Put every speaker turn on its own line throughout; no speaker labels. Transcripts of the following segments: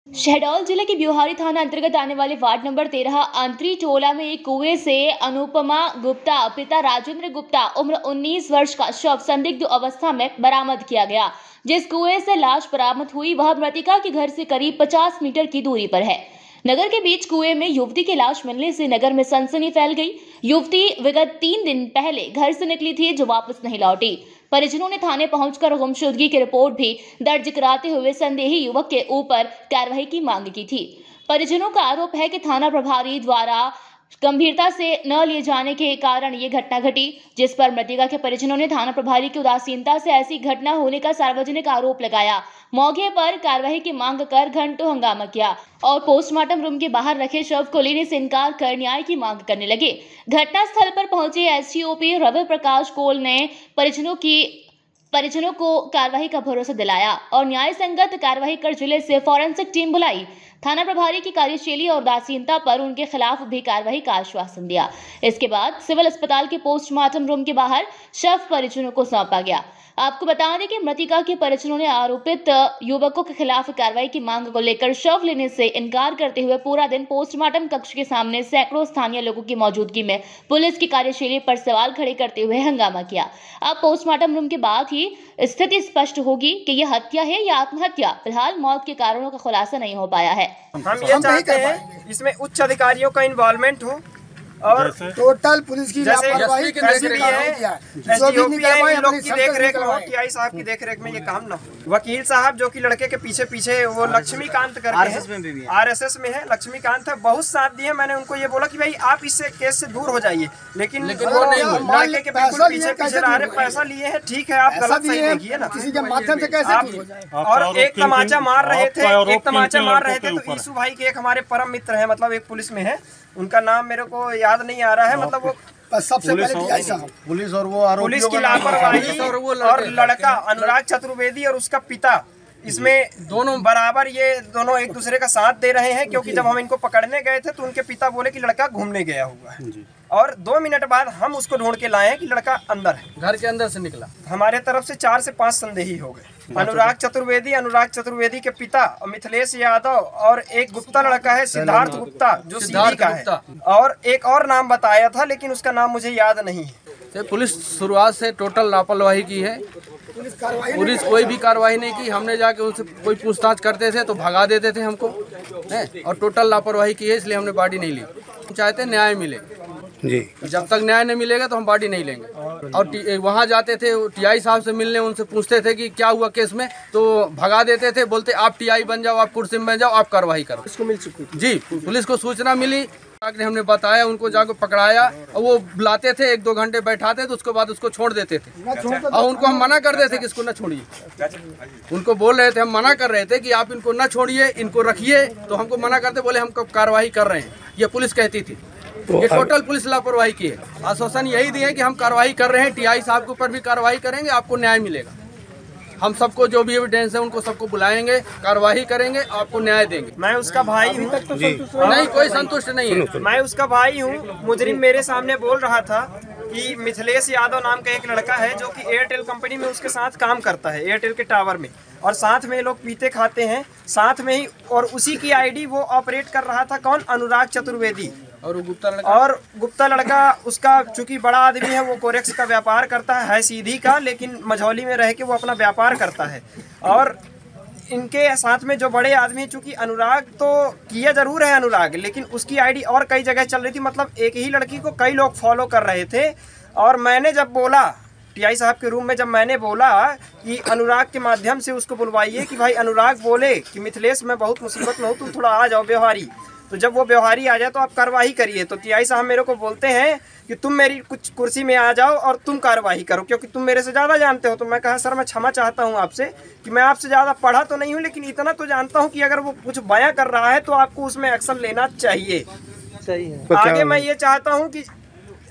शहडोल जिले के ब्योहारी थाना अंतर्गत आने वाले वार्ड नंबर 13 अंतरी टोला में एक कुएं से अनुपमा गुप्ता पिता राजेंद्र गुप्ता उम्र 19 वर्ष का शव संदिग्ध अवस्था में बरामद किया गया। जिस कुएं से लाश बरामद हुई वह मृतिका के घर से करीब 50 मीटर की दूरी पर है। नगर के बीच कुएं में युवती की लाश मिलने से नगर में सनसनी फैल गई। युवती विगत 3 दिन पहले घर से निकली थी जो वापस नहीं लौटी। परिजनों ने थाने पहुंचकर गुमशुदगी की रिपोर्ट भी दर्ज कराते हुए संदेही युवक के ऊपर कार्रवाई की मांग की थी। परिजनों का आरोप है कि थाना प्रभारी द्वारा गंभीरता से न लिए जाने के कारण ये घटना घटी, जिस पर मृतिका के परिजनों ने थाना प्रभारी की उदासीनता से ऐसी घटना होने का सार्वजनिक आरोप लगाया। मौके पर कार्रवाई की मांग कर घंटों हंगामा किया और पोस्टमार्टम रूम के बाहर रखे शव को लेने से इनकार कर न्याय की मांग करने लगे। घटना स्थल पर पहुंचे एसडीओपी रवि प्रकाश कोल ने परिजनों को कार्रवाई का भरोसा दिलाया और न्याय संगत कार्रवाई कर जिले से फॉरेंसिक टीम बुलाई। थाना प्रभारी की कार्यशैली और उदासीनता पर उनके खिलाफ भी कार्रवाई का आश्वासन दिया। इसके बाद सिविल अस्पताल के पोस्टमार्टम रूम के बाहर शव परिजनों को सौंपा गया। आपको बता दें कि मृतिका के परिजनों ने आरोपित युवकों के खिलाफ कार्रवाई की मांग को लेकर शव लेने से इनकार करते हुए पूरा दिन पोस्टमार्टम कक्ष के सामने सैकड़ों स्थानीय लोगों की मौजूदगी में पुलिस की कार्यशैली पर सवाल खड़े करते हुए हंगामा किया। अब पोस्टमार्टम रूम के बाद ही स्थिति स्पष्ट होगी कि यह हत्या है या आत्महत्या। फिलहाल मौत के कारणों का खुलासा नहीं हो पाया है।
हम ये चाहते हैं इसमें उच्च अधिकारियों का इन्वॉल्वमेंट हो और
टोटल पुलिस की लापरवाही की
देखरेख में हो, टीआई साहब की देखरेख में ये काम न हो। वकील साहब जो कि लड़के के पीछे वो लक्ष्मीकांत करके आरएसएस में है, लक्ष्मीकांत है, बहुत साथ दिए। मैंने उनको ये बोला कि भाई आप इससे केस से दूर हो जाइए, लेकिन वो नहीं, लड़के के बिल्कुल पीछे रह रहे, पैसा लिए हैं, ठीक है, आप गलत सही देखिए ना,
किसी के माध्यम से कैसे।
और एक तमाचा मार रहे थे तो ईसु भाई के एक हमारे परम मित्र है, मतलब एक पुलिस में है, उनका नाम मेरे को याद नहीं आ रहा है, मतलब वो
सबसे पहले
पुलिस और वो
पुलिस की लापरवाही और लड़का अनुराग चतुर्वेदी और उसका पिता, इसमें दोनों बराबर ये दोनों एक दूसरे का साथ दे रहे हैं। क्योंकि जब हम इनको पकड़ने गए थे तो उनके पिता बोले कि लड़का घूमने गया हुआ है और 2 मिनट बाद हम उसको ढूंढ के लाए हैं कि लड़का अंदर है,
घर के अंदर से निकला।
हमारे तरफ से 4 से 5 संदेही हो गए। अनुराग चतुर्वेदी के पिता मिथिलेश यादव और एक गुप्ता लड़का है सिद्धार्थ गुप्ता जो सीधी का है, और एक और नाम बताया था लेकिन उसका नाम मुझे याद नहीं है।
पुलिस शुरुआत से टोटल लापरवाही की है। पुलिस कोई भी कार्रवाई नहीं की। हमने जाके उनसे कोई पूछताछ करते थे तो भगा देते थे हमको, और टोटल लापरवाही की है, इसलिए हमने बॉडी नहीं ली। हम चाहते न्याय मिले जी, जब तक न्याय नहीं मिलेगा तो हम बॉडी नहीं लेंगे। और वहाँ जाते थे टीआई साहब से मिलने, उनसे पूछते थे कि क्या हुआ केस में, तो भगा देते थे, बोलते आप टीआई बन जाओ, आप कुर्सी में बन जाओ, आप कार्रवाई करो।
इसको मिल चुकी
जी, पुलिस को सूचना मिली, हमने बताया, उनको जाकर पकड़ाया और वो बुलाते थे, 1-2 घंटे बैठाते तो उसके बाद उसको छोड़ देते थे। और उनको हम मना कर देते कि इसको न छोड़िए। उनको बोल रहे थे, हम मना कर रहे थे कि आप इनको न छोड़िए, इनको रखिए, तो हमको मना करते, बोले हम कार्रवाई कर रहे हैं, ये पुलिस कहती थी। ये टोटल पुलिस लापरवाही की है। आश्वासन यही दिए कि हम कार्रवाई कर रहे हैं, टीआई साहब के ऊपर भी कार्रवाई करेंगे, आपको न्याय मिलेगा। हम सबको जो भी एविडेंस है उनको सबको बुलाएंगे, कार्रवाई करेंगे, आपको न्याय देंगे।
मैं उसका भाई हूँ,
नहीं कोई संतुष्ट नहीं है।
मैं उसका भाई हूँ। मुजरिम मेरे सामने बोल रहा था कि मिथिलेश यादव नाम का एक लड़का है जो कि एयरटेल कंपनी में उसके साथ काम करता है, एयरटेल के टावर में, और साथ में लोग पीते खाते हैं साथ में ही, और उसी की आईडी वो ऑपरेट कर रहा था। कौन? अनुराग चतुर्वेदी। और गुप्ता लड़का उसका चूंकि बड़ा आदमी है, वो कोरेक्स का व्यापार करता है सीधी का, लेकिन मझौली में रह के वो अपना व्यापार करता है। और इनके साथ में जो बड़े आदमी, चूंकि अनुराग तो किया जरूर है अनुराग, लेकिन उसकी आईडी और कई जगह चल रही थी, मतलब एक ही लड़की को कई लोग फॉलो कर रहे थे। और मैंने जब बोला टीआई साहब के रूम में, जब मैंने बोला कि अनुराग के माध्यम से उसको बुलवाइए कि भाई अनुराग बोले कि मिथिलेश मैं बहुत मुसीबत में हूँ, तुम थोड़ा आ जाओ व्यवहारी, तो जब वो व्यवहारी आ जाए तो आप कार्रवाई करिए। तो टीआई साहब मेरे को बोलते हैं कि तुम मेरी कुछ कुर्सी में आ जाओ और तुम कार्रवाई करो, क्योंकि तुम मेरे से ज़्यादा जानते हो। तो मैं कहा सर मैं क्षमा चाहता हूँ आपसे कि मैं आपसे ज़्यादा पढ़ा तो नहीं हूँ, लेकिन इतना तो जानता हूँ कि अगर वो कुछ बयां कर रहा है तो आपको उसमें एक्शन लेना चाहिए। सही है। आगे मैं ये चाहता हूँ कि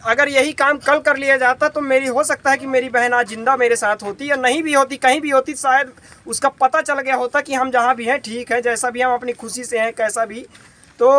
अगर यही काम कल कर लिया जाता तो मेरी हो सकता है कि मेरी बहन आज जिंदा मेरे साथ होती, या नहीं भी होती, कहीं भी होती, शायद उसका पता चल गया होता कि हम जहाँ भी हैं ठीक है, जैसा भी हम अपनी खुशी से हैं, कैसा भी। तो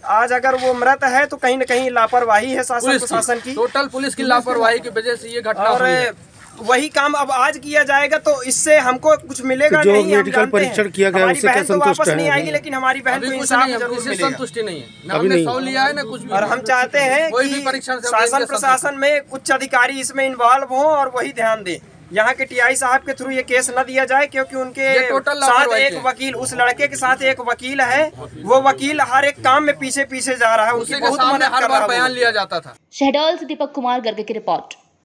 आज अगर वो मृत है तो कहीं न कहीं लापरवाही है शासन प्रशासन की,
टोटल पुलिस की लापरवाही की वजह से ये घटना हुई है।
वही काम अब आज किया जाएगा तो इससे हमको कुछ मिलेगा
जो
नहीं।
मेडिकल परीक्षण किया गया उससे क्या
तो वापस
संतुष्ट
नहीं आएगी,
है?
लेकिन हमारी बहन को
अभी कुछ
इंसाफ
नहीं,
जरूर
किसी
मिलेगा।
संतुष्टि नहीं है, ना
अभी
हमने
नहीं।
सौ लिया है ना कुछ भी।
और हम चाहते हैं
कोई भी
कि
परीक्षण से
शासन प्रशासन में उच्च अधिकारी इसमें इन्वॉल्व हों और वही ध्यान दें। यहाँ के टीआई साहब के थ्रू ये केस न दिया जाए, क्योंकि उनके साथ एक वकील, उस लड़के के साथ एक वकील है, वो वकील हर एक काम में पीछे पीछे जा रहा है, उनकी बहुत मदद कर रहा है।
बयान लिया जाता था।
शहडोल से दीपक कुमार गर्ग की रिपोर्ट।